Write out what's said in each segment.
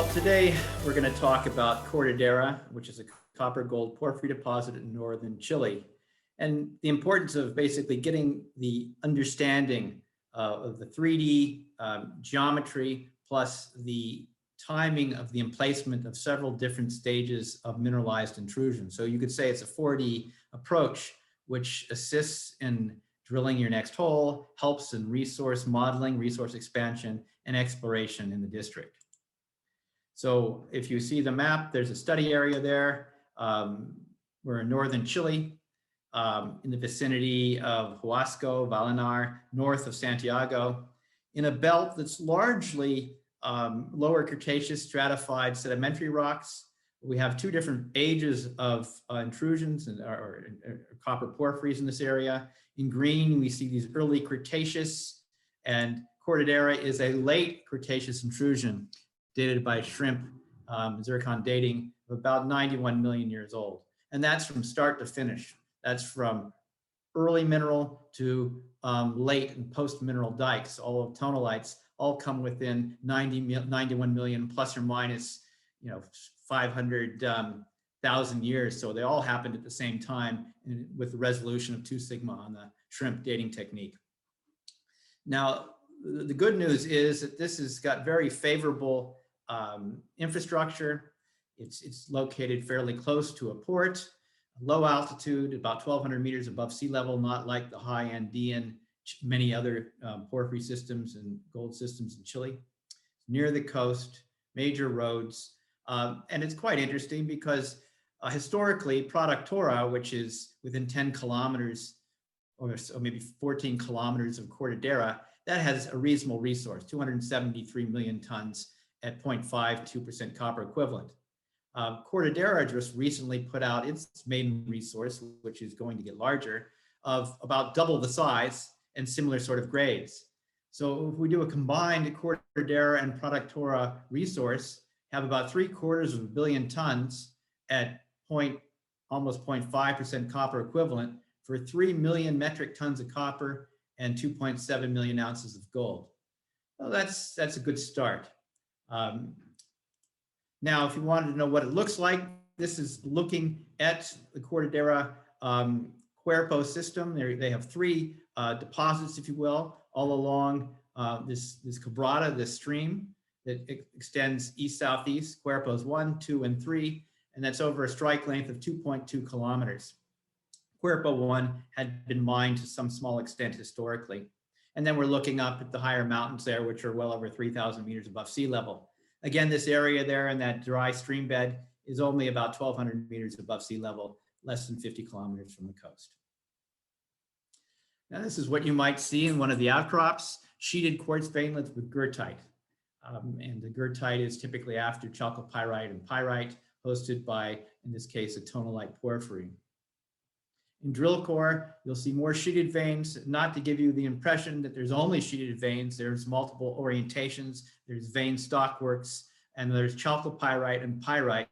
Well, today we're going to talk about Cortadera, which is a copper gold porphyry deposit in northern Chile, and the importance of basically getting the understanding of the 3D geometry plus the timing of the emplacement of several different stages of mineralized intrusion. So you could say it's a 4D approach, which assists in drilling your next hole, helps in resource modeling, resource expansion, and exploration in the district. So if you see the map, there's a study area there. We're in northern Chile, in the vicinity of Huasco, Vallenar, north of Santiago, in a belt that's largely lower Cretaceous stratified sedimentary rocks. We have two different ages of intrusions or copper porphyries in this area. In green, we see these early Cretaceous, and Cortadera is a late Cretaceous intrusion dated by shrimp zircon dating of about 91 million years old. And that's from start to finish. That's from early mineral to late and post-mineral dikes. All of tonalites all come within 91 million plus or minus 500,000 years. So they all happened at the same time with the resolution of 2 sigma on the shrimp dating technique. Now, the good news is that this has got very favorable infrastructure. It's located fairly close to a port, low altitude, about 1,200 meters above sea level, not like the high Andean, many other porphyry systems and gold systems in Chile. Near the coast, major roads, and it's quite interesting because historically, Productora, which is within 10 kilometers or maybe 14 kilometers of Cortadera, that has a reasonable resource, 273 million tons at 0.52% copper equivalent. Cortadera just recently put out its maiden resource, which is going to get larger, of about double the size and similar sort of grades. So if we do a combined Cortadera and Productora resource, have about 3/4 billion tons at almost 0.5% copper equivalent for 3 million metric tons of copper and 2.7 million ounces of gold. Well, that's a good start. Now, if you wanted to know what it looks like, this is looking at the Cortadera Cuerpo system. They have 3 deposits, if you will, all along this quebrada, this stream that extends east-southeast, Cuerpos 1, 2, and 3, and that's over a strike length of 2.2 kilometers. Cuerpo 1 had been mined to some small extent historically. And then we're looking up at the higher mountains there, which are well over 3,000 meters above sea level. Again, this area there in that dry stream bed is only about 1,200 meters above sea level, less than 50 kilometers from the coast. Now, this is what you might see in one of the outcrops, sheeted quartz veinlets with goethite. And the goethite is typically after chalcopyrite and pyrite, hosted by, in this case, a tonalite porphyry. In drill core, you'll see more sheeted veins, not to give you the impression that there's only sheeted veins. There's multiple orientations, there's vein stockworks, and there's chalcopyrite and pyrite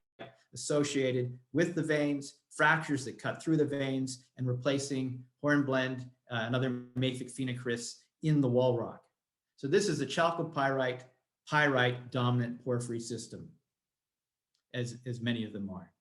associated with the veins, fractures that cut through the veins and replacing hornblende and other mafic phenocrysts in the wall rock. So this is a chalcopyrite, pyrite dominant porphyry system, as many of them are.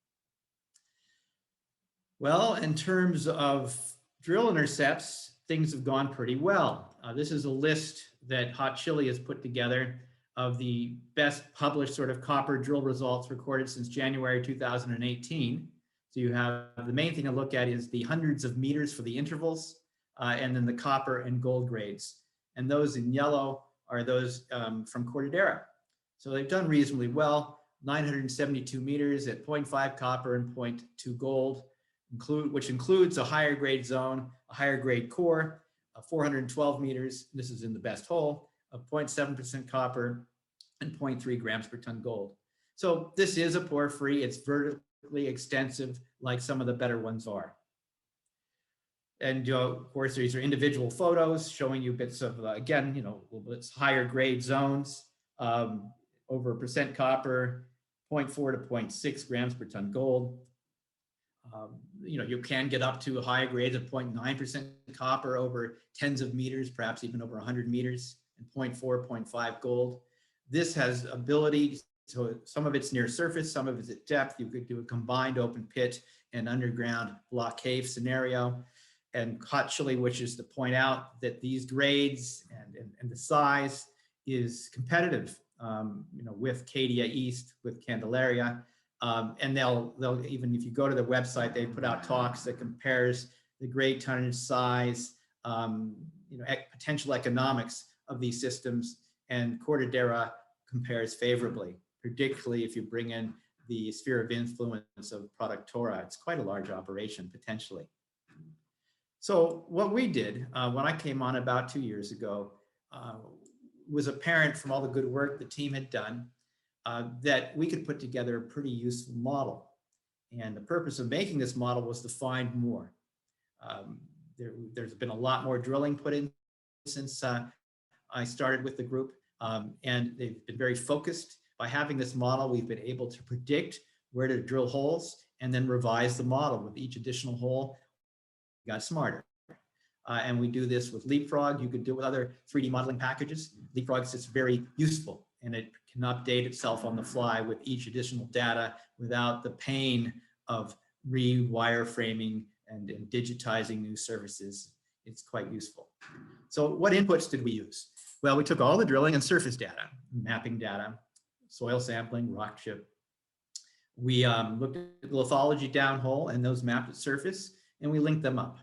Well, in terms of drill intercepts, things have gone pretty well. This is a list that Hot Chili has put together of the best published sort of copper drill results recorded since January 2018. So you have the main thing to look at is the hundreds of meters for the intervals, and then the copper and gold grades. And those in yellow are those from Cortadera. So they've done reasonably well, 972 meters at 0.5 copper and 0.2 gold. Which includes a higher grade zone, a higher grade core, 412 meters, this is in the best hole, of 0.7% copper and 0.3 grams per ton gold. So this is a porphyry, it's vertically extensive like some of the better ones are. And of course, these are individual photos showing you bits of, again, it's higher grade zones, over 1% copper, 0.4 to 0.6 grams per ton gold. You can get up to higher grades of 0.9% copper over tens of meters, perhaps even over 100 meters, and 0.4, 0.5 gold. This has ability So some of it's near surface, some of it's at depth. You could do a combined open pit and underground block cave scenario. And Hot Chili wishes to point out that these grades and the size is competitive, with Cadia East, with Candelaria. And they'll even, if you go to the website, they put out talks that compares the grade, tonnage, size, potential economics of these systems, and Cortadera compares favorably, particularly if you bring in the sphere of influence of Productora. It's quite a large operation, potentially. So what we did when I came on about 2 years ago was apparent from all the good work the team had done that we could put together a pretty useful model. And the purpose of making this model was to find more. There's been a lot more drilling put in since I started with the group, and they've been very focused. By having this model, we've been able to predict where to drill holes and then revise the model. With each additional hole, we got smarter. And we do this with Leapfrog. You could do it with other 3D modeling packages. Leapfrog is just very useful, and it can update itself on the fly with each additional data without the pain of re-wireframing and digitizing new services. It's quite useful. So what inputs did we use? Well, we took all the drilling and surface data, mapping data, soil sampling, rock chip. We looked at the lithology downhole and those mapped at surface, and we linked them up.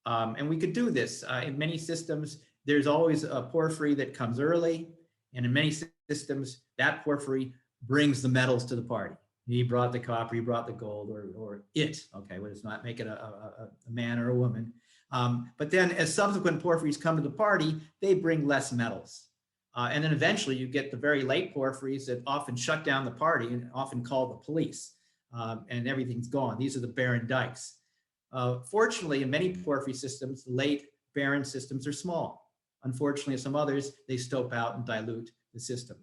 And we could do this in many systems. There's always a porphyry that comes early, and in many systems, that porphyry brings the metals to the party. He brought the copper, he brought the gold, or it. Okay, well, let's not make it a man or a woman. But then as subsequent porphyries come to the party, they bring less metals. And then eventually you get the very late porphyries that often shut down the party and often call the police, and everything's gone. These are the barren dikes. Fortunately, in many porphyry systems, late barren systems are small. Unfortunately, some others, they stope out and dilute the system.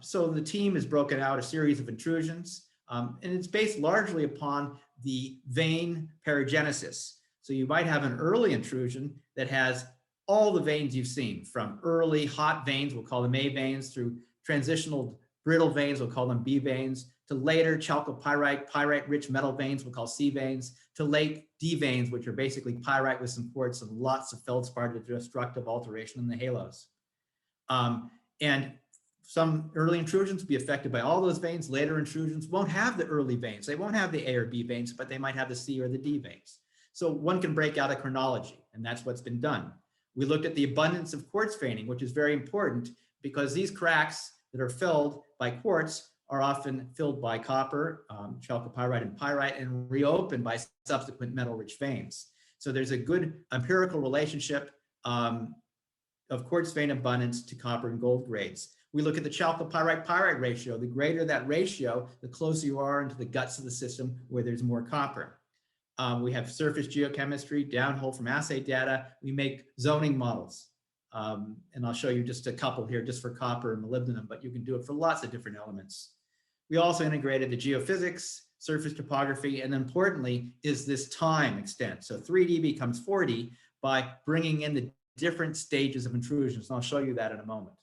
So the team has broken out a series of intrusions, and it's based largely upon the vein paragenesis. So you might have an early intrusion that has all the veins you've seen, from early hot veins, we'll call them A veins, through transitional brittle veins, we'll call them B veins, to later chalcopyrite, pyrite-rich metal veins, we'll call C veins, to late D veins, which are basically pyrite with some quartz and lots of feldspar to destructive alteration in the halos. And some early intrusions will be affected by all those veins. Later intrusions won't have the early veins. They won't have the A or B veins, but they might have the C or the D veins. So one can break out a chronology, and that's what's been done. We looked at the abundance of quartz veining, which is very important because these cracks that are filled by quartz are often filled by copper, chalcopyrite and pyrite, and reopened by subsequent metal-rich veins. So there's a good empirical relationship of quartz vein abundance to copper and gold grades. We look at the chalcopyrite-pyrite ratio. The greater that ratio, the closer you are into the guts of the system where there's more copper. We have surface geochemistry, downhole from assay data. We make zoning models. And I'll show you just a couple here just for copper and molybdenum, but you can do it for lots of different elements. We also integrated the geophysics, surface topography, and importantly is this time extent. So 3D becomes 4D by bringing in the different stages of intrusions. And I'll show you that in a moment.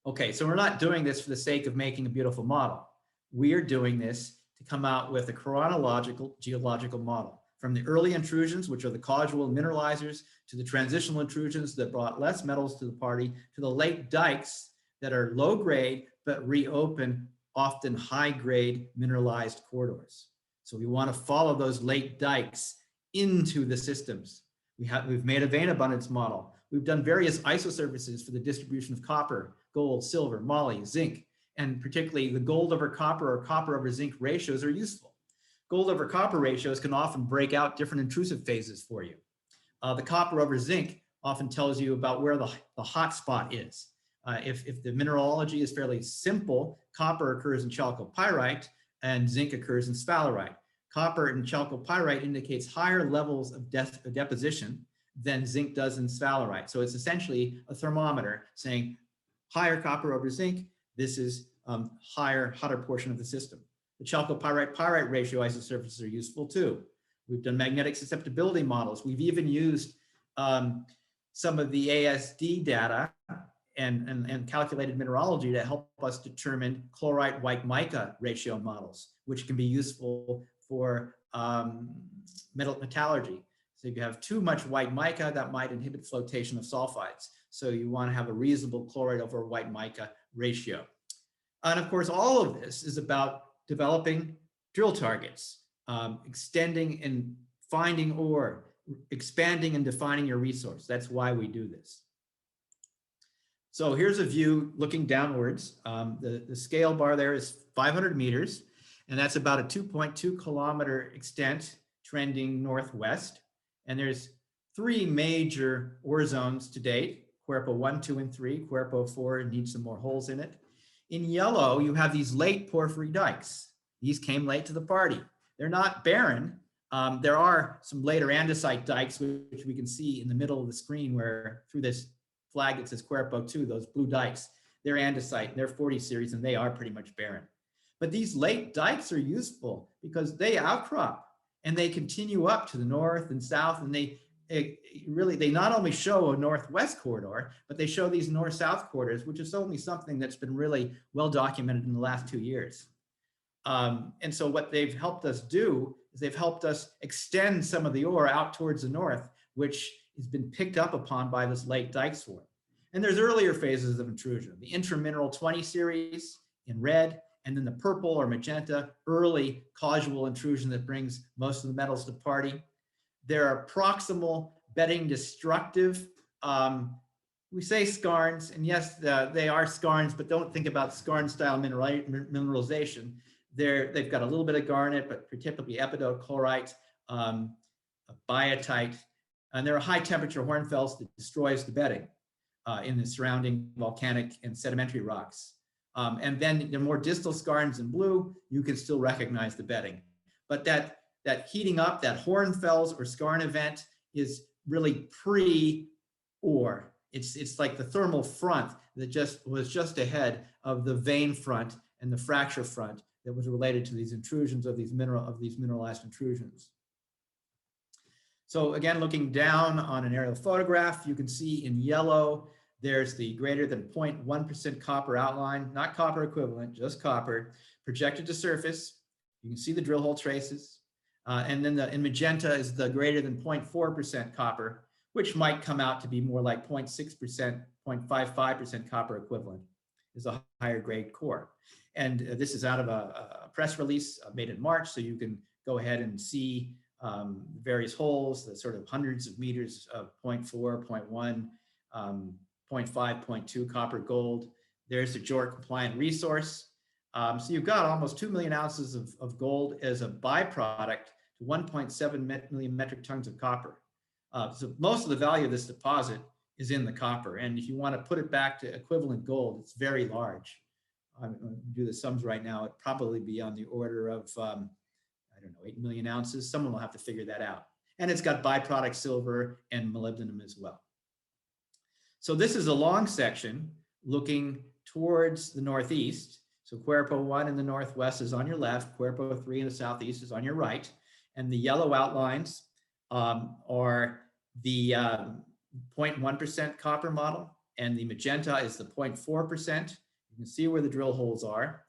Okay, so we're not doing this for the sake of making a beautiful model. We are doing this to come out with a chronological geological model, from the early intrusions, which are the causal mineralizers, to the transitional intrusions that brought less metals to the party, to the late dikes that are low grade, but reopen often high grade mineralized corridors. So we want to follow those late dikes into the systems. We've made a vein abundance model. We've done various isosurfaces for the distribution of copper, gold, silver, moly, zinc, and particularly the gold over copper or copper over zinc ratios are useful. Gold over copper ratios can often break out different intrusive phases for you. The copper over zinc often tells you about where the hot spot is. If the mineralogy is fairly simple, copper occurs in chalcopyrite and zinc occurs in sphalerite. Copper in chalcopyrite indicates higher levels of deposition than zinc does in sphalerite. So it's essentially a thermometer saying higher copper over zinc, this is hotter portion of the system. The chalcopyrite-pyrite ratio isosurfaces are useful too. We've done magnetic susceptibility models. We've even used some of the ASD data and calculated mineralogy to help us determine chlorite white mica ratio models, which can be useful for metallurgy. So if you have too much white mica, that might inhibit flotation of sulfides. So you want to have a reasonable chloride over white mica ratio. And of course, all of this is about developing drill targets, extending and finding ore, expanding and defining your resource. That's why we do this. So here's a view looking downwards. The scale bar there is 500 meters, and that's about a 2.2 kilometer extent trending northwest. And there's 3 major ore zones to date: Cuerpo 1, 2, and 3. Cuerpo 4 needs some more holes in it. In yellow, you have these late porphyry dikes. These came late to the party. They're not barren. There are some later andesite dikes, which we can see in the middle of the screen, where through this flag that says Cuerpo 2, those blue dikes, they're andesite, they're 40 series, and they are pretty much barren. But these late dikes are useful because they outcrop and they continue up to the north and south, and they not only show a northwest corridor, but they show these north-south corridors, which is only something that's been really well documented in the last 2 years. And so what they've helped us do is they've helped us extend some of the ore out towards the north, which has been picked up upon by this late dike swarm. And there's earlier phases of intrusion, the intramineral 20 series in red, and then the purple or magenta early causal intrusion that brings most of the metals to the party. There are proximal bedding destructive, we say skarns, and yes, they are skarns, but don't think about skarn style mineralization. They've got a little bit of garnet, but typically epidote chlorite, biotite, and there are high temperature hornfells that destroys the bedding in the surrounding volcanic and sedimentary rocks. And then the more distal skarns in blue, you can still recognize the bedding. But that heating up, that hornfells or skarn event is really pre-ore. It's like the thermal front that was just ahead of the vein front and the fracture front that was related to these intrusions of these mineralized intrusions. So again, looking down on an aerial photograph, you can see in yellow, there's the greater than 0.1% copper outline, not copper equivalent, just copper, projected to surface. You can see the drill hole traces. And then in magenta is the greater than 0.4% copper, which might come out to be more like 0.6%, 0.55% copper equivalent, is a higher grade core. And this is out of a press release made in March, so you can go ahead and see various holes, the sort of hundreds of meters of 0.4, 0.1, 0.5, 0.2 copper gold. There's the JORC compliant resource. So you've got almost 2 million ounces of gold as a byproduct to 1.7 million metric tons of copper. So most of the value of this deposit is in the copper. And if you want to put it back to equivalent gold, it's very large. I'm going to do the sums right now. It'd probably be on the order of, I don't know, 8 million ounces. Someone will have to figure that out. And it's got byproduct silver and molybdenum as well. So this is a long section looking towards the northeast. So Cuerpo 1 in the northwest is on your left, Cuerpo 3 in the southeast is on your right. And the yellow outlines are the 0.1% copper model, and the magenta is the 0.4%. You can see where the drill holes are.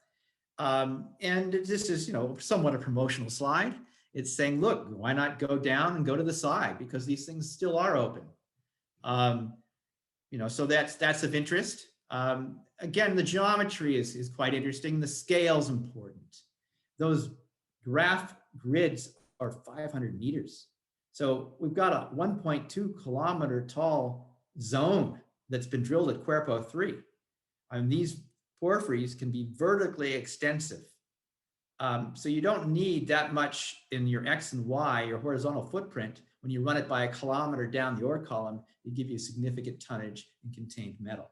And this is, somewhat a promotional slide. It's saying, look, why not go down and go to the side, because these things still are open. So that's of interest. Again, the geometry is quite interesting. The scale's important. Those graph grids are 500 meters. So we've got a 1.2 kilometer tall zone that's been drilled at Cuerpo 3. And these porphyries can be vertically extensive. So you don't need that much in your X and Y, your horizontal footprint. When you run it by a kilometer down the ore column, it gives you significant tonnage in contained metal.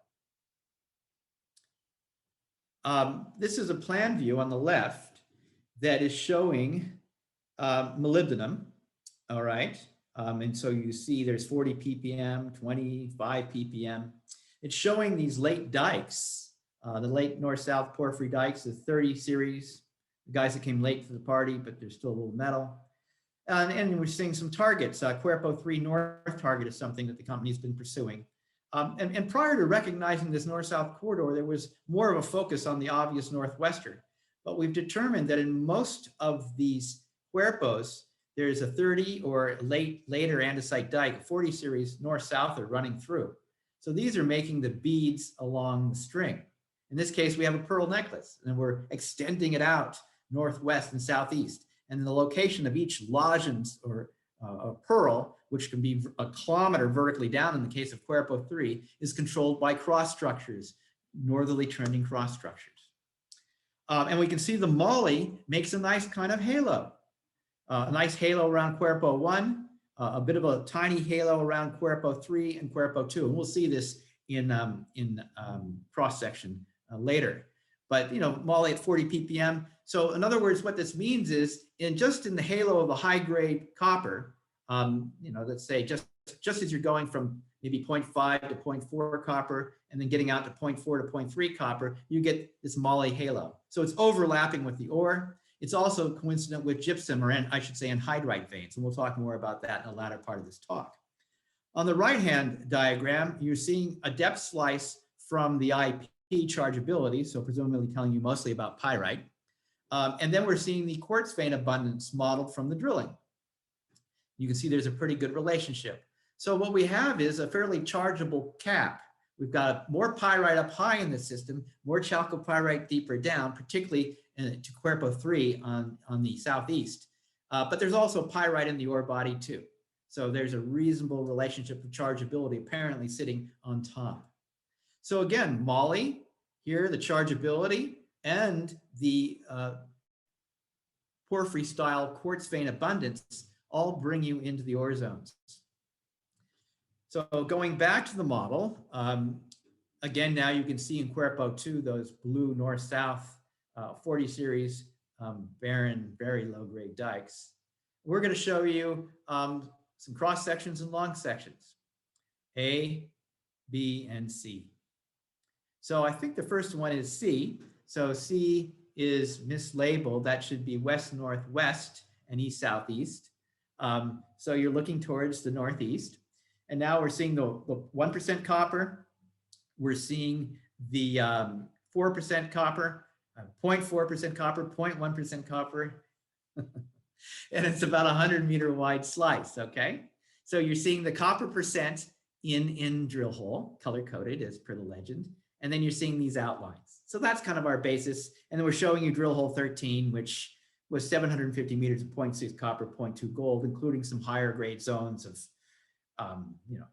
This is a plan view on the left that is showing molybdenum, all right? And so you see there's 40 ppm, 25 ppm. It's showing these late dikes, the late north-south porphyry dikes, the 30 series, the guys that came late to the party, but there's still a little metal. And we're seeing some targets. Cuerpo 3 North target is something that the company's been pursuing. And prior to recognizing this north-south corridor, there was more of a focus on the obvious northwestern. But we've determined that in most of these cuerpos, there's a 30 or later andesite dike, 40 series north-south are running through. So these are making the beads along the string. In this case, we have a pearl necklace, and we're extending it out northwest and southeast. And the location of each lozenge or a pearl, which can be a kilometer vertically down in the case of Cuerpo 3, is controlled by cross structures, northerly trending cross structures. And we can see the moly makes a nice kind of halo. A nice halo around Cuerpo 1, a bit of a tiny halo around Cuerpo 3 and Cuerpo 2. And we'll see this in cross-section later. But, moly at 40 ppm. So in other words, what this means is just in the halo of a high-grade copper, let's say just as you're going from maybe 0.5 to 0.4 copper and then getting out to 0.4 to 0.3 copper, you get this moly halo. So it's overlapping with the ore. It's also coincident with gypsum, or I should say anhydrite veins, and we'll talk more about that in the latter part of this talk. On the right-hand diagram, you're seeing a depth slice from the IP chargeability, so presumably telling you mostly about pyrite. And then we're seeing the quartz vein abundance modeled from the drilling. You can see there's a pretty good relationship. So what we have is a fairly chargeable cap. We've got more pyrite up high in the system, more chalcopyrite deeper down, particularly to Cuerpo 3 on the southeast. But there's also pyrite in the ore body too. So there's a reasonable relationship of chargeability apparently sitting on top. So again, moly, here the chargeability and the porphyry style quartz vein abundance all bring you into the ore zones. So going back to the model, again, now you can see in Cuerpo 2, those blue north-south 40 series barren, very low-grade dikes. We're going to show you some cross sections and long sections, A, B, and C. So I think the first one is C. So C is mislabeled. That should be west-northwest and east-southeast. So you're looking towards the northeast. And now we're seeing the 1% copper. We're seeing the 4% copper, 0.4% copper, 0.1% copper. And it's about a 100-meter wide slice, okay? So you're seeing the copper percent in drill hole, color-coded as per the legend. And then you're seeing these outlines. So that's kind of our basis. And then we're showing you drill hole 13, which was 750 meters of 0.6 copper, 0.2 gold, including some higher grade zones of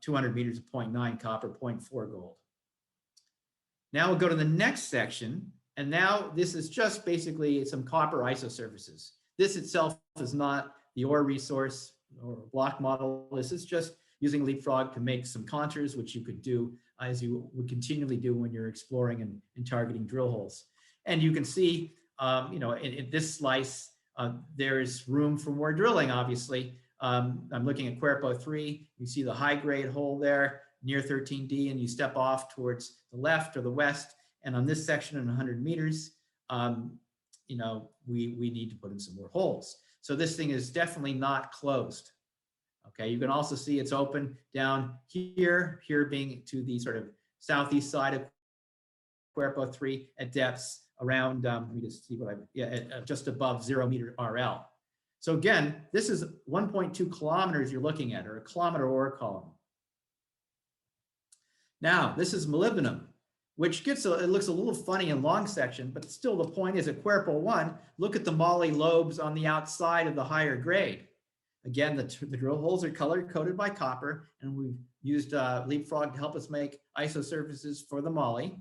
200 meters of 0.9 copper, 0.4 gold. Now we'll go to the next section. And now this is just basically some copper isosurfaces. This itself is not the ore resource or block model. This is just using Leapfrog to make some contours, which you could do as you would continually do when you're exploring and targeting drill holes. And you can see, in this slice, there is room for more drilling, obviously. I'm looking at Cuerpo 3. You see the high grade hole there near 13D, and you step off towards the left or the west. And on this section in 100 meters, we need to put in some more holes. So this thing is definitely not closed. Okay, you can also see it's open down here being to the sort of southeast side of Cuerpo 3 at depths around, let me just see what just above 0 meter RL. So again, this is 1.2 kilometers you're looking at, or a kilometer ore column. Now, this is molybdenum, which it looks a little funny in long section, but still the point is at Cuerpo 1, look at the moly lobes on the outside of the higher grade. Again, the drill holes are color-coded by copper, and we've used Leapfrog to help us make isosurfaces for the moly.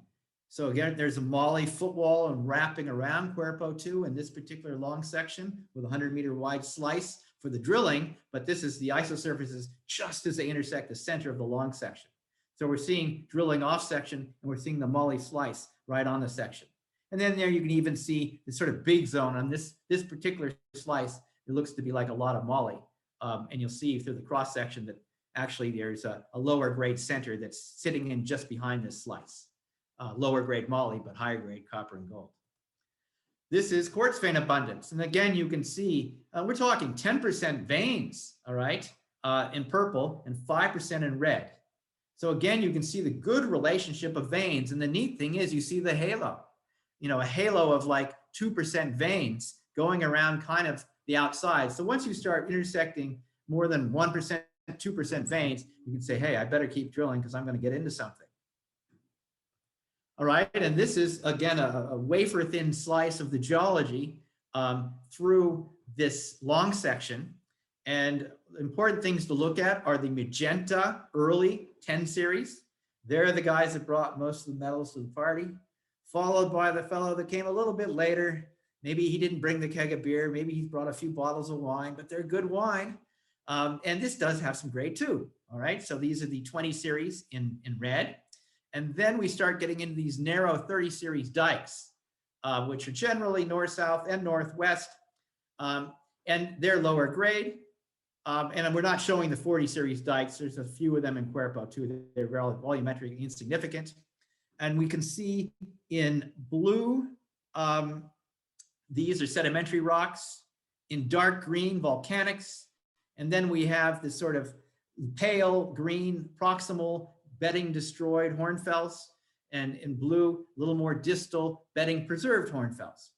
So again, there's a moly footwall and wrapping around Cuerpo 2 in this particular long section with a 100-meter wide slice for the drilling, but this is the isosurfaces just as they intersect the center of the long section. So we're seeing drilling off section, and we're seeing the moly slice right on the section. And then there you can even see this sort of big zone on this particular slice. It looks to be like a lot of moly. And you'll see through the cross section that actually there's a lower grade center that's sitting in just behind this slice. Lower grade moly, but higher grade copper and gold. This is quartz vein abundance. And again, you can see, we're talking 10% veins, all right, in purple and 5% in red. So again, you can see the good relationship of veins. And the neat thing is you see the halo, a halo of like 2% veins going around kind of the outside. So once you start intersecting more than 1%, 2% veins, you can say, hey, I better keep drilling because I'm going to get into something. All right, and this is, again, a wafer-thin slice of the geology through this long section. And important things to look at are the magenta early 10 series. They're the guys that brought most of the metals to the party, followed by the fellow that came a little bit later. Maybe he didn't bring the keg of beer. Maybe he brought a few bottles of wine, but they're good wine. And this does have some grade too. All right, so these are the 20 series in red. And then we start getting into these narrow 30 series dikes, which are generally north, south, and northwest. And they're lower grade. And we're not showing the 40 series dikes. There's a few of them in Cuerpo too. They're volumetrically insignificant. And we can see in blue, these are sedimentary rocks. In dark green, volcanics. And then we have this sort of pale green proximal bedding destroyed hornfells, and in blue, a little more distal bedding preserved hornfells.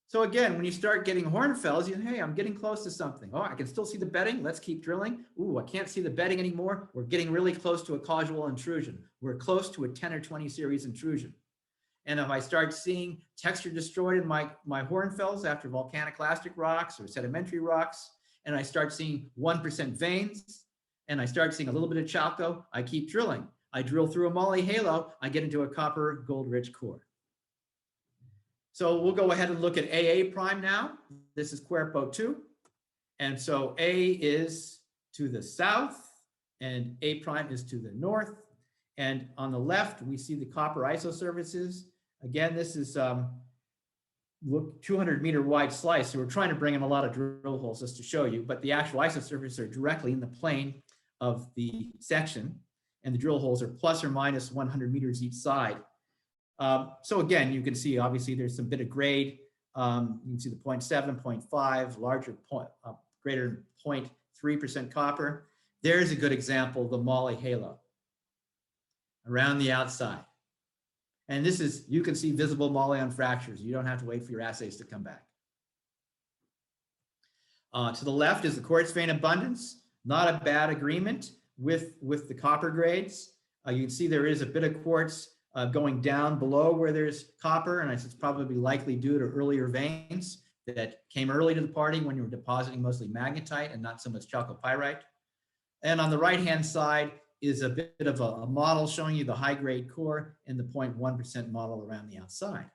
So again, when you start getting hornfells, you say, hey, I'm getting close to something. Oh, I can still see the bedding. Let's keep drilling. Ooh, I can't see the bedding anymore. We're getting really close to a causal intrusion. We're close to a 10 or 20 series intrusion. And if I start seeing texture destroyed in my hornfells after volcaniclastic rocks or sedimentary rocks, and I start seeing 1% veins, and I start seeing a little bit of chalco, I keep drilling. I drill through a moly halo, I get into a copper gold rich core. So we'll go ahead and look at AA prime now. This is Cuerpo 2. And so A is to the south and A prime is to the north. And on the left, we see the copper isosurfaces. Again, this is 200-meter wide slice. So we're trying to bring in a lot of drill holes just to show you, but the actual isosurfaces are directly in the plane of the section, and the drill holes are plus or minus 100 meters each side. So again, you can see obviously there's some bit of grade. You can see the 0.7, 0.5, larger point, greater than 0.3% copper. There's a good example of the moly halo around the outside. And this is, you can see visible moly on fractures. You don't have to wait for your assays to come back. To the left is the quartz vein abundance. Not a bad agreement with the copper grades. You can see there is a bit of quartz going down below where there's copper, and it's probably likely due to earlier veins that came early to the party when you were depositing mostly magnetite and not so much chalcopyrite. And on the right-hand side is a bit of a model showing you the high-grade core and the 0.1% model around the outside.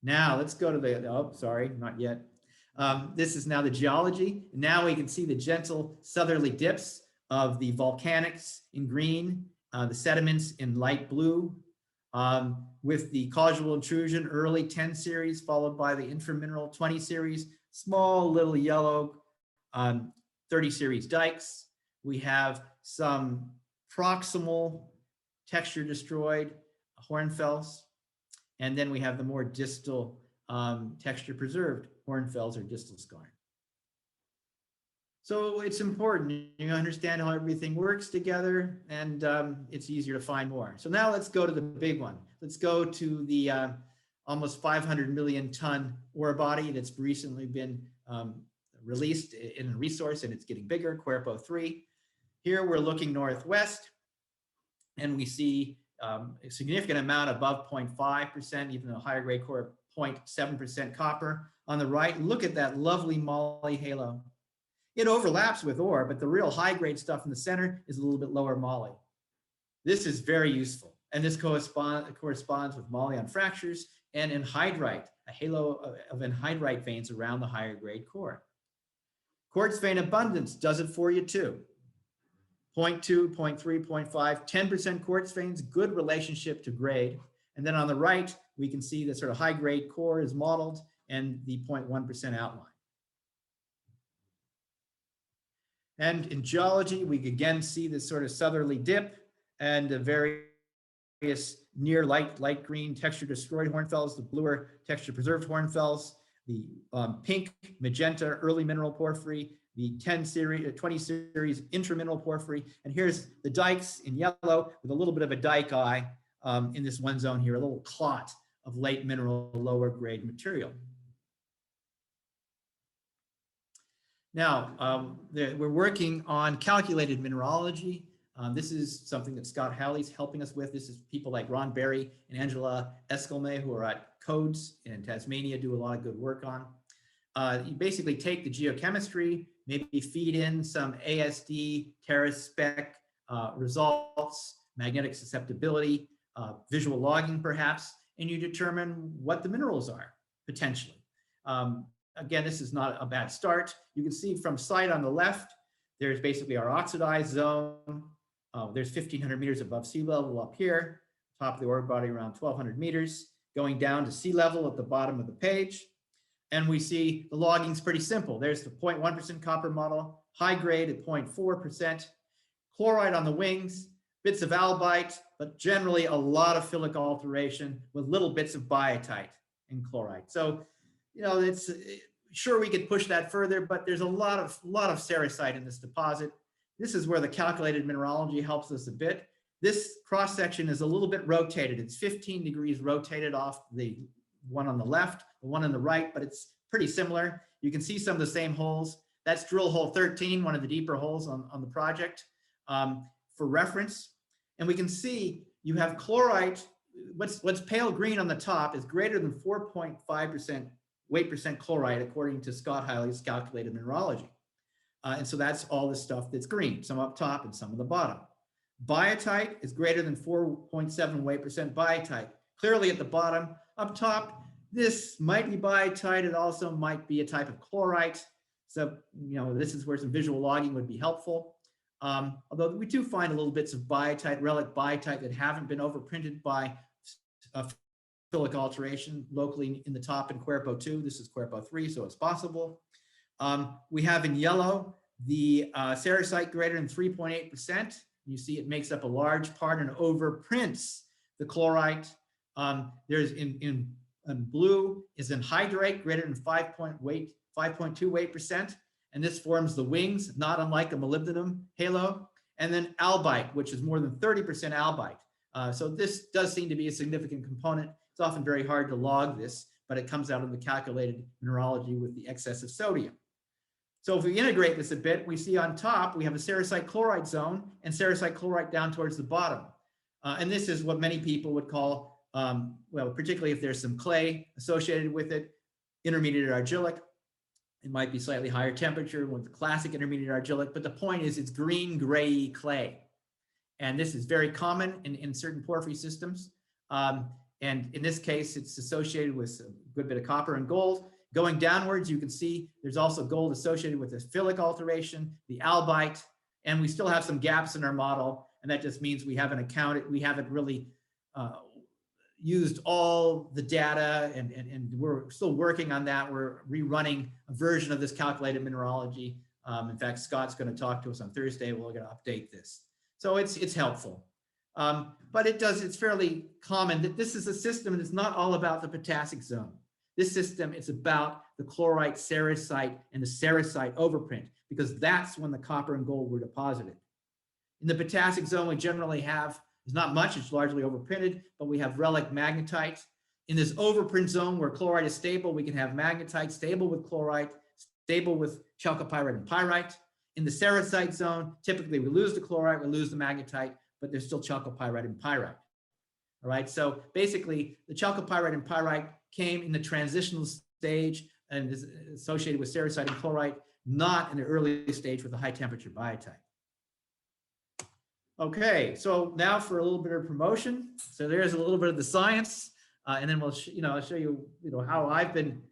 Now let's go to the, oh, sorry, not yet. This is now the geology. Now we can see the gentle southerly dips of the volcanics in green, the sediments in light blue, with the causal intrusion early 10 series, followed by the intramineral 20 series, small little yellow 30 series dikes. We have some proximal texture destroyed hornfells, and then we have the more distal texture preserved hornfells or distal scarring. So it's important you understand how everything works together, and it's easier to find more. So now let's go to the big one. Let's go to the almost 500 million ton ore body that's recently been released in a resource, and it's getting bigger, Cuerpo 3. Here we're looking northwest, and we see a significant amount above 0.5%, even a higher grade core, 0.7% copper. On the right, look at that lovely moly halo. It overlaps with ore, but the real high grade stuff in the center is a little bit lower moly. This is very useful, and this corresponds with moly on fractures and anhydrite, a halo of anhydrite veins around the higher grade core. Quartz vein abundance does it for you too. 0.2, 0.3, 0.5, 10% quartz veins, good relationship to grade. And then on the right, we can see the sort of high grade core is modeled and the 0.1% outline. And in geology, we again see this sort of southerly dip and the various near light green texture destroyed hornfells, the bluer texture preserved hornfells, the pink magenta early mineral porphyry, the 10 series, 20 series intramineral porphyry. And here's the dikes in yellow with a little bit of a dike eye in this one zone here, a little clot of late mineral, lower grade material. Now, we're working on calculated mineralogy. This is something that Scott Halley's helping us with. This is people like Ron Berry and Angela Escalme, who are at Codes in Tasmania, do a lot of good work on. You basically take the geochemistry, maybe feed in some ASD, terrace spec results, magnetic susceptibility, visual logging perhaps, and you determine what the minerals are, potentially. Again, this is not a bad start. You can see from sight on the left, there's basically our oxidized zone. There's 1,500 meters above sea level up here, top of the ore body around 1,200 meters, going down to sea level at the bottom of the page. And we see the logging's pretty simple. There's the 0.1% copper model, high grade at 0.4%, chloride on the wings, bits of albite, but generally a lot of phyllic alteration with little bits of biotite and chloride. So, you know, it's sure we could push that further, but there's a lot of sericite in this deposit. This is where the calculated mineralogy helps us a bit. This cross section is a little bit rotated. It's 15 degrees rotated off the one on the left, the one on the right, but it's pretty similar. You can see some of the same holes. That's drill hole 13, one of the deeper holes on the project for reference. And we can see you have chlorite. What's pale green on the top is greater than 4.5% weight% chloride, according to Scott Halley's calculated mineralogy. And so that's all the stuff that's green, some up top and some on the bottom. Biotite is greater than 4.7 weight% biotite. Clearly at the bottom. Up top, this might be biotite. It also might be a type of chlorite. So, you know, this is where some visual logging would be helpful. Although we do find a little bits of biotite, relic biotite that haven't been overprinted by phyllic alteration locally in the top in Cuerpo 2. This is Cuerpo 3, so it's possible. We have in yellow the sericite greater than 3.8%. You see it makes up a large part and overprints the chlorite. There's in blue is anhydrite greater than 5.2 weight%, and this forms the wings, not unlike a molybdenum halo. And then albite, which is more than 30% albite. So this does seem to be a significant component. It's often very hard to log this, but it comes out in the calculated mineralogy with the excess of sodium. So if we integrate this a bit, we see on top, we have a sericite chloride zone and sericite chloride down towards the bottom. And this is what many people would call, well, particularly if there's some clay associated with it, intermediate argillic. It might be slightly higher temperature with the classic intermediate argillic, but the point is it's green, gray clay. And this is very common in certain porphyry systems. And in this case, it's associated with a good bit of copper and gold. Going downwards, you can see there's also gold associated with this phyllic alteration, the albite, and we still have some gaps in our model. And that just means we haven't accounted, we haven't really used all the data, and we're still working on that. We're rerunning a version of this calculated mineralogy. In fact, Scott's going to talk to us on Thursday. We're going to update this. So it's helpful. But it's fairly common that this is a system that's not all about the potassic zone. This system is about the chlorite, sericite, and the sericite overprint, because that's when the copper and gold were deposited. In the potassic zone, we generally have, there's not much, it's largely overprinted, but we have relic magnetite. In this overprint zone where chloride is stable, we can have magnetite stable with chloride, stable with chalcopyrite and pyrite. In the sericite zone, typically we lose the chloride, we lose the magnetite, but there's still chalcopyrite and pyrite. All right, so basically the chalcopyrite and pyrite came in the transitional stage and is associated with sericite and chlorite, not in the early stage with the high temperature biotite. Okay, so now for a little bit of promotion. So there's a little bit of the science, and then we'll I'll show you, how I've been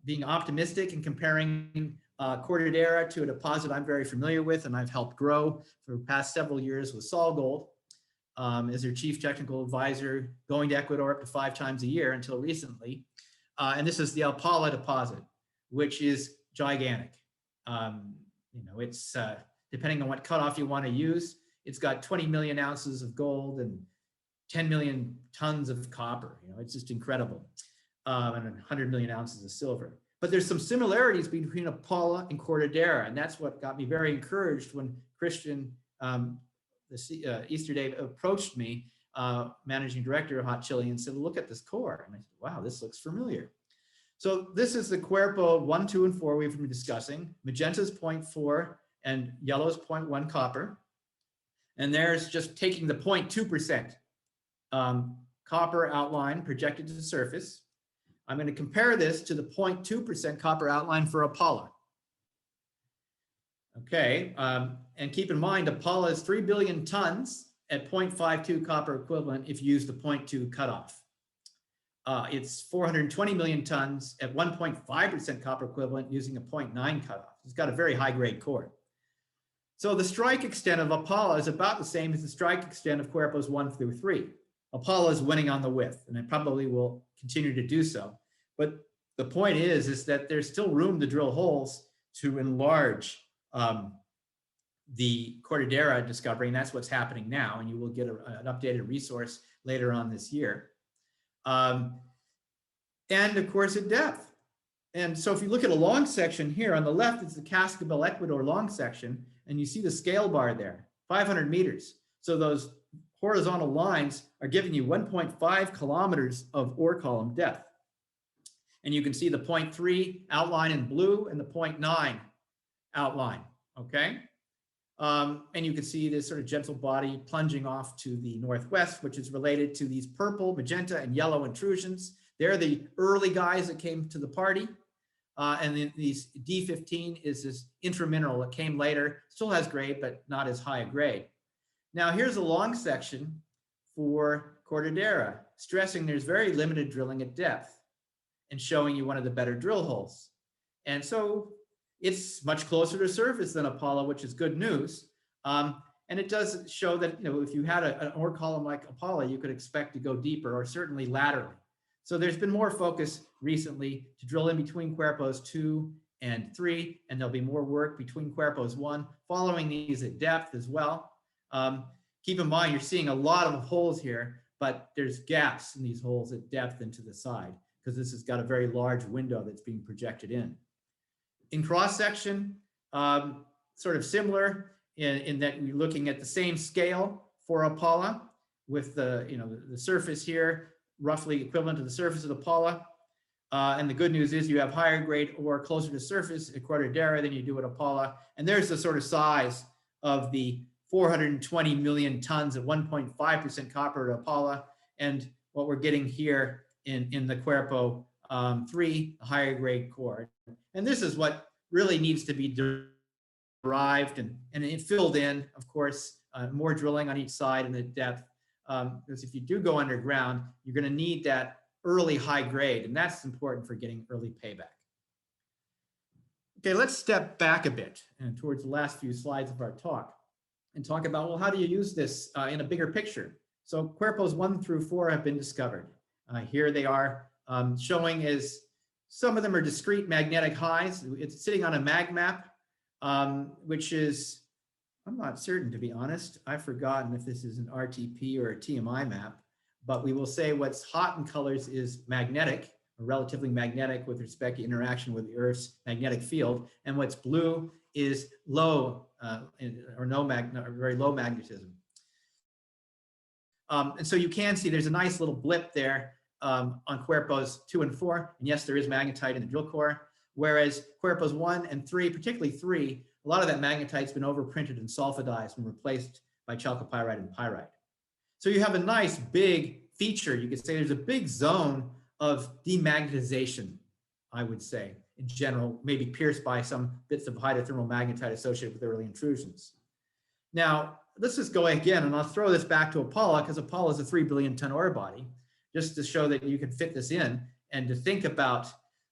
being optimistic and comparing Cortadera to a deposit I'm very familiar with and I've helped grow for the past several years with Sol Gold as their chief technical advisor, going to Ecuador up to 5 times a year until recently. And this is the Alpala deposit, which is gigantic. It's depending on what cutoff you want to use, it's got 20 million ounces of gold and 10 million tons of copper. It's just incredible. And 100 million ounces of silver. But there's some similarities between Apollo and Cortadera, and that's what got me very encouraged when Christian, Easter Day, approached me, managing director of Hot Chili, and said, look at this core. And I said, wow, this looks familiar. So this is the Cuerpo 1, 2, and 4 we've been discussing. Magenta's 0.4 and yellow's 0.1 copper. And there's just taking the 0.2% copper outline projected to the surface. I'm going to compare this to the 0.2% copper outline for Apollo. Okay, and keep in mind, Apollo is 3 billion tons at 0.52 copper equivalent if you use the 0.2 cutoff. It's 420 million tons at 1.5% copper equivalent using a 0.9 cutoff. It's got a very high grade core. So the strike extent of Apollo is about the same as the strike extent of Cuerpos 1 through 3. Apollo is winning on the width, and it probably will continue to do so. But the point is that there's still room to drill holes to enlarge the Cortadera discovery, and that's what's happening now, and you will get an updated resource later on this year. And of course at depth. And so if you look at a long section here, on the left is the Cascabel Ecuador long section, and you see the scale bar there, 500 meters. So those horizontal lines are giving you 1.5 kilometers of ore column depth. And you can see the 0.3 outline in blue and the 0.9 outline, okay? And you can see this sort of gentle body plunging off to the northwest, which is related to these purple, magenta, and yellow intrusions. They're the early guys that came to the party. And then these D15 is this intramineral that came later, still has grade, but not as high a grade. Now here's a long section for Cortadera, stressing there's very limited drilling at depth and showing you one of the better drill holes. And so it's much closer to surface than Apollo, which is good news. And it does show that, you know, if you had an ore column like Apollo, you could expect to go deeper, or certainly laterally. So there's been more focus recently to drill in between Cuerpos 2 and 3, and there'll be more work between Cuerpos 1, following these at depth as well. Keep in mind, you're seeing a lot of holes here, but there's gaps in these holes at depth and to the side, because this has got a very large window that's being projected in. In cross-section, sort of similar in that we're looking at the same scale for Apollo, with the, you know, the surface here roughly equivalent to the surface of Apollo. And the good news is you have higher grade ore closer to surface at Cortadera than you do at Apollo. And there's the sort of size of the 420 million tons of 1.5% copper at Apollo, and what we're getting here in the Cuerpo 3, a higher grade core. And this is what really needs to be derived and it filled in, of course, more drilling on each side and the depth. Because if you do go underground, you're going to need that early high grade, and that's important for getting early payback. Okay, let's step back a bit and towards the last few slides of our talk and talk about, well, how do you use this in a bigger picture? So Cuerpos 1 through 4 have been discovered. Here they are showing as some of them are discrete magnetic highs. It's sitting on a mag map, which is, I'm not certain, to be honest. I've forgotten if this is an RTP or a TMI map, but we will say what's hot in colors is magnetic, or relatively magnetic with respect to interaction with the Earth's magnetic field, and what's blue is low or very low magnetism. And so you can see there's a nice little blip there on Cuerpos 2 and 4, and yes, there is magnetite in the drill core, whereas Cuerpos 1 and 3, particularly 3, a lot of that magnetite's been overprinted and sulfidized and replaced by chalcopyrite and pyrite. So you have a nice big feature. You could say there's a big zone of demagnetization, I would say, in general, maybe pierced by some bits of hydrothermal magnetite associated with early intrusions. Now, let's just go again, and I'll throw this back to Apollo, because Apollo is a 3 billion ton ore body, just to show that you can fit this in and to think about,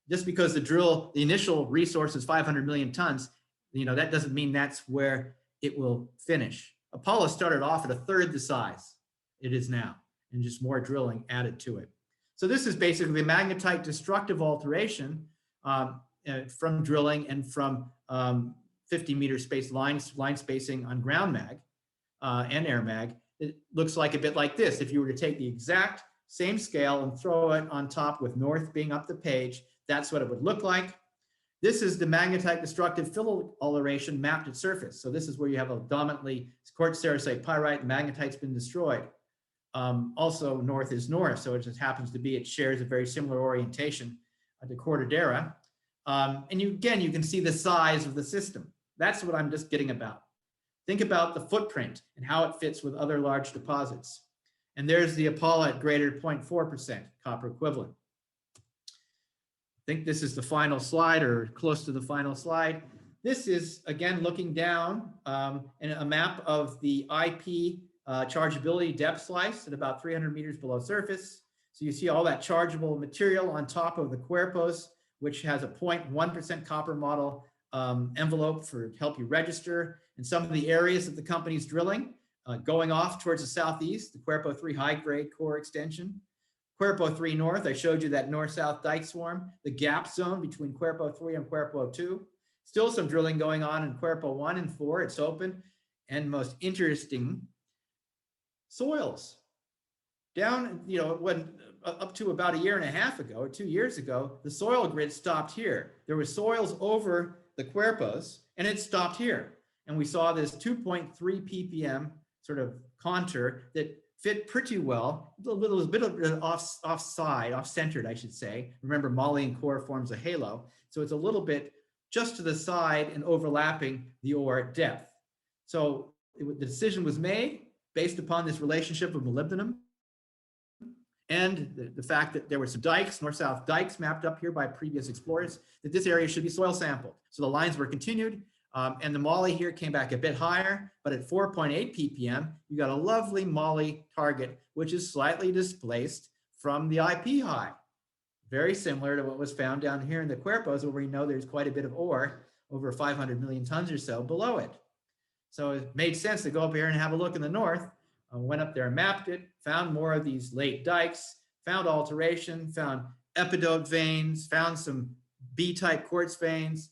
just because the initial resource is 500 million tons, you know, that doesn't mean that's where it will finish. Apollo started off at a third the size it is now, and just more drilling added to it. So this is basically magnetite destructive alteration from drilling and from 50-meter space line spacing on ground mag and air mag. It looks like a bit like this. If you were to take the exact same scale and throw it on top with north being up the page, that's what it would look like. This is the magnetite destructive fill alteration mapped at surface. So this is where you have a dominantly quartz sericite pyrite, magnetite's been destroyed. Also north is north, so it just happens to be, it shares a very similar orientation to Cortadera. And again, you can see the size of the system. That's what I'm just getting about. Think about the footprint and how it fits with other large deposits. And there's the Apollo at greater than 0.4% copper equivalent. I think this is the final slide or close to the final slide. This is, again, looking down in a map of the IP chargeability depth slice at about 300 meters below surface. So you see all that chargeable material on top of the cuerpos, which has a 0.1% copper model envelope for help you register. And some of the areas that the company's drilling, going off towards the southeast, the Cuerpo 3 high-grade core extension. Cuerpo 3 north, I showed you that north-south dike swarm, the gap zone between Cuerpo 3 and Cuerpo 2. Still some drilling going on in Cuerpo 1 and 4, it's open. And most interesting, soils. Down, when up to about a year and a half ago, or 2 years ago, the soil grid stopped here. There were soils over the Cuerpos, and it stopped here. And we saw this 2.3 ppm sort of contour that fit pretty well, a little bit of off-centered, I should say. Remember, moly core forms a halo. So it's a little bit just to the side and overlapping the ore at depth. So the decision was made based upon this relationship of molybdenum and the fact that there were some dikes, north-south dikes mapped up here by previous explorers, that this area should be soil sampled. So the lines were continued, and the moly here came back a bit higher, but at 4.8 ppm, you got a lovely moly target, which is slightly displaced from the IP high. Very similar to what was found down here in the Cuerpos, where we know there's quite a bit of ore, over 500 million tons or so below it. So it made sense to go up here and have a look in the north. Went up there and mapped it, found more of these late dikes, found alteration, found epidote veins, found some B-type quartz veins.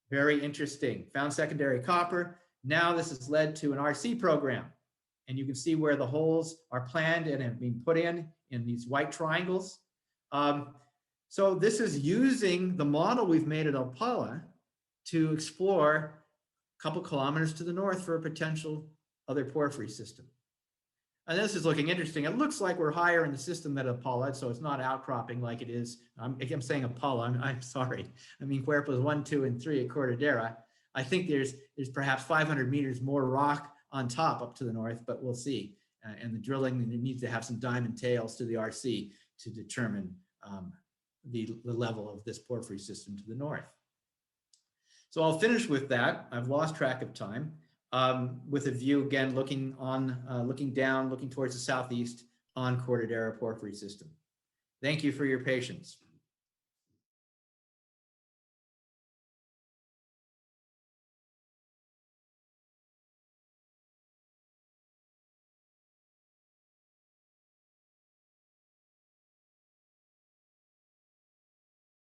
Very interesting. Found secondary copper. Now this has led to an RC program. And you can see where the holes are planned and have been put in these white triangles. So this is using the model we've made at Opala to explore a couple kilometers to the north for a potential other porphyry system. And this is looking interesting. It looks like we're higher in the system than Apollo, so it's not outcropping like it is. I'm saying Apollo, I'm sorry. I mean Cuerpos 1, 2, and 3 at Cortadera. I think there's perhaps 500 meters more rock on top up to the north, but we'll see. And the drilling needs to have some diamond tails to the RC to determine the level of this porphyry system to the north. So I'll finish with that. I've lost track of time. With a view again, looking down, looking towards the southeast on Cortadera porphyry system. Thank you for your patience.